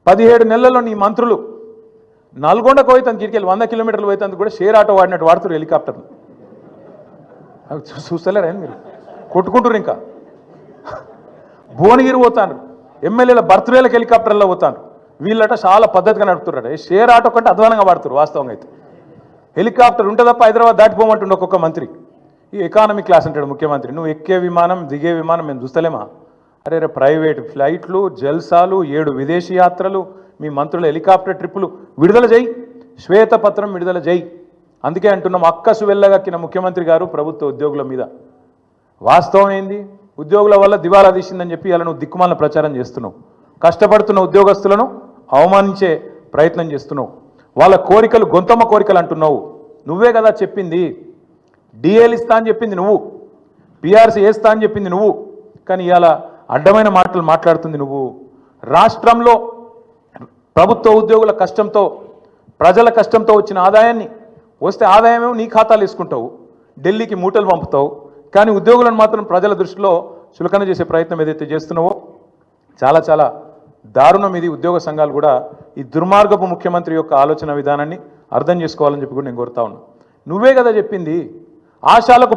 17 నెలల్లో నీ మంత్రులు నల్గొండకు పోయితే గిరికెళ్ళి 100 కిలోమీటర్లు పోయితే కూడా షేర్ ఆటో వాడినట్టు వాడుతున్నారు హెలికాప్టర్లు. చూస్తలేరా మీరు? కొట్టుకుంటారు. ఇంకా భువనగిరి పోతాను, ఎమ్మెల్యేల బర్త్డేలకు హెలికాప్టర్లో పోతాను. వీళ్ళట చాలా పద్ధతిగా నడుపుతున్నారు. షేర్ ఆటో కంటే అధ్వానంగా వాడుతారు వాస్తవంగా అయితే. హెలికాప్టర్ ఉంటే తప్ప హైదరాబాద్ దాటిపోమంటుండే ఒక్కొక్క మంత్రి. ఈ ఎకానమీ క్లాస్ అంటాడు ముఖ్యమంత్రి. నువ్వు ఎక్కే విమానం దిగే విమానం మేము చూస్తలేమా? అరే రే ప్రైవేట్ ఫ్లైట్లు, జల్సాలు, 7 విదేశీ యాత్రలు, మీ మంత్రుల హెలికాప్టర్ ట్రిప్పులు విడుదల చేయి, శ్వేతపత్రం విడుదల చేయి. అందుకే అంటున్నాం, అక్కసు వెళ్ళగక్కిన ముఖ్యమంత్రి గారు ప్రభుత్వ ఉద్యోగుల మీద. వాస్తవం ఏంది? ఉద్యోగుల వల్ల దివాలా తీసిందని చెప్పి ఇలా నువ్వు దిక్కుమాల ప్రచారం చేస్తున్నావు. కష్టపడుతున్న ఉద్యోగస్తులను అవమానించే ప్రయత్నం చేస్తున్నావు. వాళ్ళ కోరికలు గొంతమ్మ కోరికలు అంటున్నావు. నువ్వే కదా చెప్పింది. డిఏలు ఇస్తా అని చెప్పింది నువ్వు, పిఆర్సీ వేస్తా అని చెప్పింది నువ్వు. కానీ ఇవాళ అడ్డమైన మాటలు మాట్లాడుతుంది నువ్వు. రాష్ట్రంలో ప్రభుత్వ ఉద్యోగుల కష్టంతో, ప్రజల కష్టంతో వచ్చిన ఆదాయాన్ని వస్తే ఆదాయమేమో నీ ఖాతాలు వేసుకుంటావు, ఢిల్లీకి మూటలు పంపుతావు. కానీ ఉద్యోగులను మాత్రం ప్రజల దృష్టిలో చులకన చేసే ప్రయత్నం ఏదైతే చేస్తున్నావో చాలా చాలా దారుణం. ఇది ఉద్యోగ సంఘాలు కూడా ఈ దుర్మార్గపు ముఖ్యమంత్రి యొక్క ఆలోచన విధానాన్ని అర్థం చేసుకోవాలని చెప్పి కూడా నేను కోరుతా ఉన్నా. నువ్వే కదా చెప్పింది ఆశాలకు